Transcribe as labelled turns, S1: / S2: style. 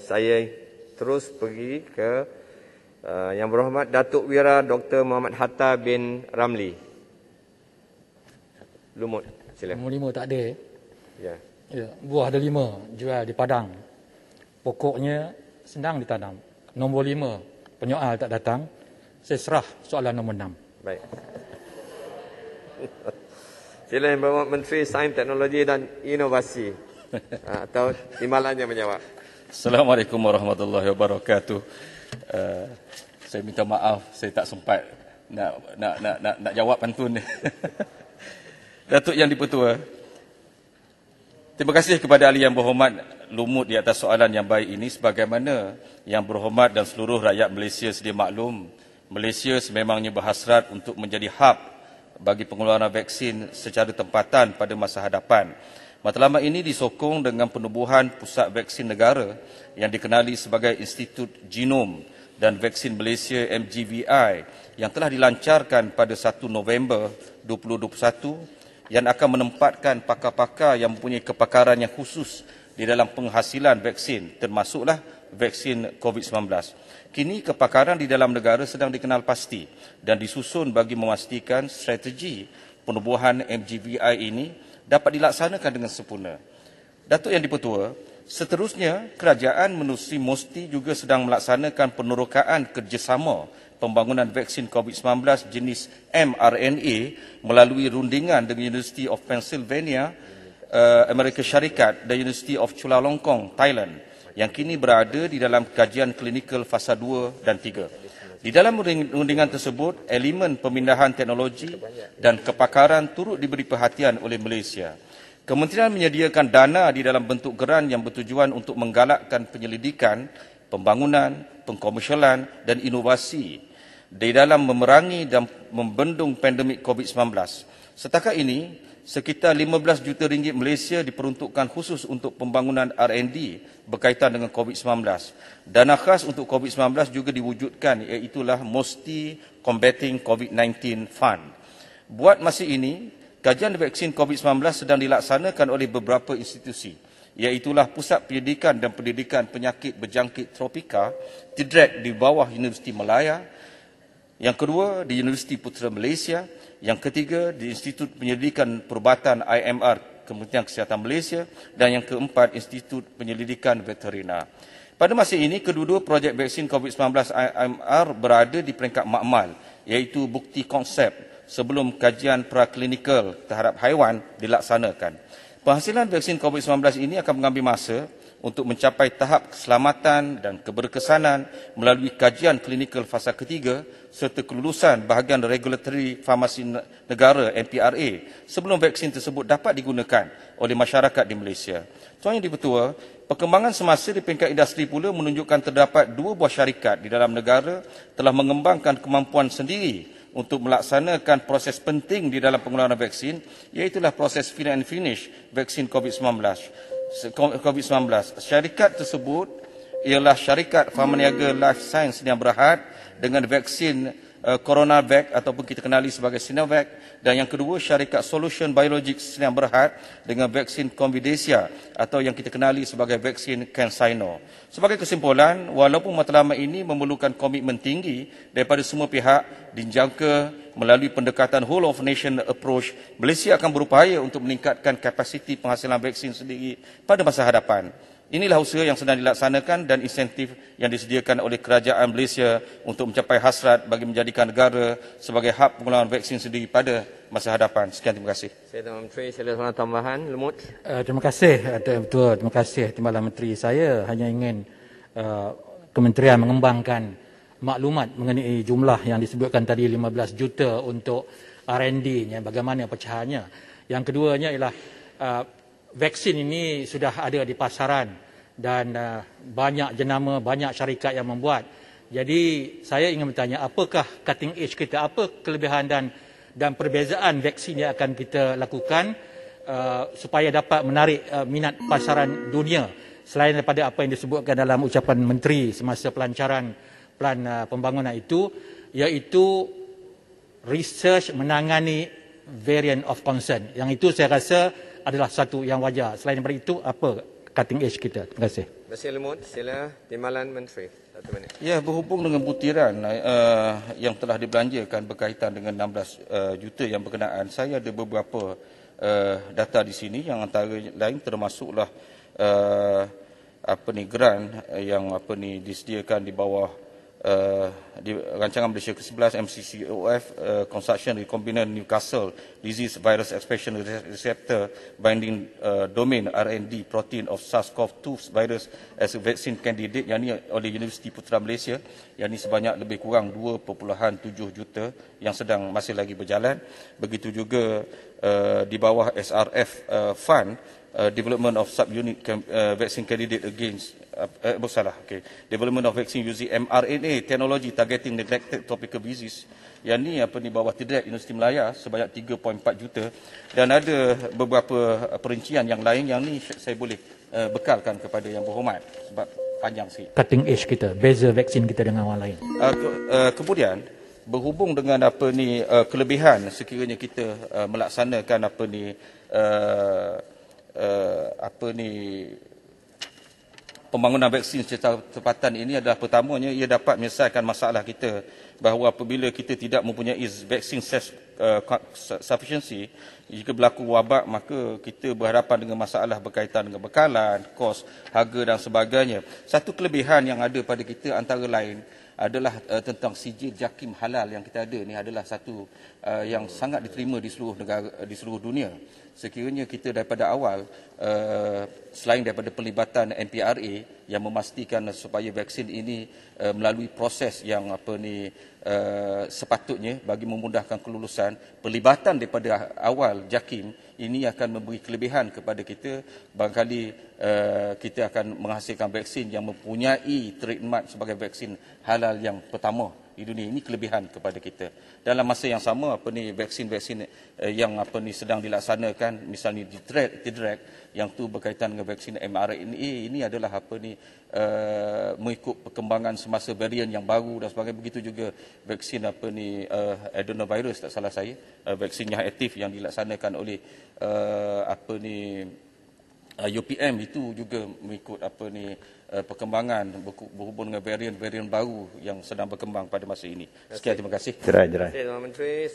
S1: saya terus pergi ke Yang Berhormat Datuk Wira Dr. Muhammad Hatta bin Ramli. Lumut, silakan.
S2: Nombor 5 tak ada.
S1: Ya.
S2: Ya, buah ada 5 jual di Padang. Pokoknya senang ditanam. Nombor 5 penyoal tak datang. Saya serah soalan nombor 6.
S1: Baik. Silakan Yang Berhormat Menteri Sains, Teknologi dan Inovasi atau timbalannya menjawab.
S3: Assalamualaikum warahmatullahi wabarakatuh. Saya minta maaf, saya tak sempat nak jawab pantun ni. Datuk Yang Dipertua, terima kasih kepada ahli yang berhormat Lumut di atas soalan yang baik ini. Sebagaimana Yang Berhormat dan seluruh rakyat Malaysia sedia maklum, Malaysia sememangnya berhasrat untuk menjadi hub bagi pengeluaran vaksin secara tempatan pada masa hadapan. Matlamat ini disokong dengan penubuhan pusat vaksin negara yang dikenali sebagai Institut Genom dan Vaksin Malaysia MGVI yang telah dilancarkan pada 1 November 2021 yang akan menempatkan pakar-pakar yang mempunyai kepakaran yang khusus di dalam penghasilan vaksin, termasuklah vaksin COVID-19. Kini kepakaran di dalam negara sedang dikenal pasti dan disusun bagi memastikan strategi penubuhan MGVI ini dapat dilaksanakan dengan sempurna. Datuk Yang Dipertua, seterusnya kerajaan menerusi Mosti juga sedang melaksanakan penerokaan kerjasama pembangunan vaksin COVID-19 jenis mRNA melalui rundingan dengan University of Pennsylvania, Amerika Syarikat dan University of Chulalongkorn, Thailand yang kini berada di dalam kajian klinikal fasa 2 dan 3. Di dalam rundingan tersebut, elemen pemindahan teknologi dan kepakaran turut diberi perhatian oleh Malaysia. Kementerian menyediakan dana di dalam bentuk geran yang bertujuan untuk menggalakkan penyelidikan, pembangunan, pengkomersialan dan inovasi di dalam memerangi dan membendung pandemik COVID-19. Setakat ini, sekitar 15 juta ringgit Malaysia diperuntukkan khusus untuk pembangunan R&D berkaitan dengan COVID-19. Dana khas untuk COVID-19 juga diwujudkan, iaitulah Mosti Combating COVID-19 Fund. Buat masa ini, kajian vaksin COVID-19 sedang dilaksanakan oleh beberapa institusi, iaitulah Pusat Pendidikan dan Pendidikan Penyakit Berjangkit Tropika, TIDRAC di bawah Universiti Malaya, yang kedua di Universiti Putera Malaysia, yang ketiga di Institut Penyelidikan Perubatan IMR Kementerian Kesihatan Malaysia dan yang keempat Institut Penyelidikan Veterina. Pada masa ini, kedua-dua projek vaksin COVID-19 IMR berada di peringkat makmal, iaitu bukti konsep sebelum kajian praklinikal terhadap haiwan dilaksanakan. Penghasilan vaksin COVID-19 ini akan mengambil masa untuk mencapai tahap keselamatan dan keberkesanan melalui kajian klinikal fasa ketiga serta kelulusan bahagian regulatory farmasi negara MPRA sebelum vaksin tersebut dapat digunakan oleh masyarakat di Malaysia. Tuan Yang Dipertua, perkembangan semasa di peringkat industri pula menunjukkan terdapat 2 buah syarikat di dalam negara telah mengembangkan kemampuan sendiri untuk melaksanakan proses penting di dalam pengeluaran vaksin, iaitulah proses fill and finish vaksin COVID-19. Syarikat tersebut ialah syarikat Pharmaniaga Life Science yang Berhad dengan vaksin CoronaVac ataupun kita kenali sebagai Sinovac, dan yang kedua syarikat Solution Biologics yang Berhad dengan vaksin Convidesia atau yang kita kenali sebagai vaksin CanSino. Sebagai kesimpulan, walaupun matlamat ini memerlukan komitmen tinggi daripada semua pihak dijangka melalui pendekatan whole of nation approach, Malaysia akan berupaya untuk meningkatkan kapasiti penghasilan vaksin sendiri pada masa hadapan. Inilah usaha yang sedang dilaksanakan dan insentif yang disediakan oleh kerajaan Malaysia untuk mencapai hasrat bagi menjadikan negara sebagai hub pengeluaran vaksin sendiri pada masa hadapan. Sekian, terima kasih.
S1: Saya Tuan Menteri, saya ada tambahan. Lumut.
S2: Terima kasih, Betul. Terima kasih Timbalan Menteri. Saya hanya ingin kementerian mengembangkan maklumat mengenai jumlah yang disebutkan tadi 15 juta untuk R&D-nya, bagaimana pecahannya. Yang keduanya ialah vaksin ini sudah ada di pasaran dan banyak jenama, banyak syarikat yang membuat. Jadi saya ingin bertanya, apakah cutting edge kita, apa kelebihan dan perbezaan vaksin yang akan kita lakukan supaya dapat menarik minat pasaran dunia selain daripada apa yang disebutkan dalam ucapan Menteri semasa pelancaran plan pembangunan itu, iaitu research menangani variant of concern. Yang itu saya rasa adalah satu yang wajar. Selain daripada itu, apa cutting edge kita. Terima kasih.
S1: Terima kasih Lemut. Sila Timbalan Menteri. Satu minit.
S3: Ya, berhubung dengan butiran yang telah dibelanjakan berkaitan dengan 16 juta yang berkenaan, saya ada beberapa data di sini yang antara lain termasuklah grant yang disediakan di bawah di rancangan Malaysia ke-11 MCCOF Construction Recombinant Newcastle Disease Virus Expression Receptor Binding Domain R&D Protein of SARS-CoV-2 Virus as a Vaccine Candidate, yang ini oleh Universiti Putra Malaysia, yang ini sebanyak lebih kurang 2.7 juta yang sedang masih lagi berjalan. Begitu juga di bawah SRF Fund Development of Subunit Vaccine Candidate Against Development of Vaccine using mRNA Technology Targeting Neglected Tropical Disease, yang ni di bawah TIDRAC Universiti Melaya sebanyak 3.4 juta, dan ada beberapa perincian yang lain yang ni saya boleh bekalkan kepada yang berhormat sebab panjang sikit.
S2: Cutting edge kita, beza vaksin kita dengan orang lain.
S3: Kemudian berhubung dengan kelebihan sekiranya kita melaksanakan pembangunan vaksin secara tempatan ini adalah pertamanya ia dapat menyelesaikan masalah kita bahawa apabila kita tidak mempunyai vaksin sufficiency, jika berlaku wabak, maka kita berhadapan dengan masalah berkaitan dengan bekalan, kos, harga dan sebagainya. Satu kelebihan yang ada pada kita antara lain adalah tentang sijil JAKIM halal yang kita ada ni adalah satu yang sangat diterima di seluruh negara, di seluruh dunia. Sekiranya kita daripada awal selain daripada pelibatan NPRA yang memastikan supaya vaksin ini melalui proses yang sepatutnya bagi memudahkan kelulusan, pelibatan daripada awal JAKIM ini akan memberi kelebihan kepada kita. Barangkali kita akan menghasilkan vaksin yang mempunyai trademark sebagai vaksin halal yang pertama di dunia. Ini kelebihan kepada kita. Dalam masa yang sama vaksin-vaksin yang sedang dilaksanakan, misalnya di TIDRAC yang tu berkaitan dengan vaksin mRNA, ini adalah mengikut perkembangan semasa varian yang baru dan sebagainya. Begitu juga vaksin adenovirus, tak salah saya, vaksin yang aktif yang dilaksanakan oleh UPM, itu juga mengikut perkembangan berhubung dengan varian-varian baru yang sedang berkembang pada masa ini. Sekian, terima kasih.
S1: Terima kasih Tuan Menteri.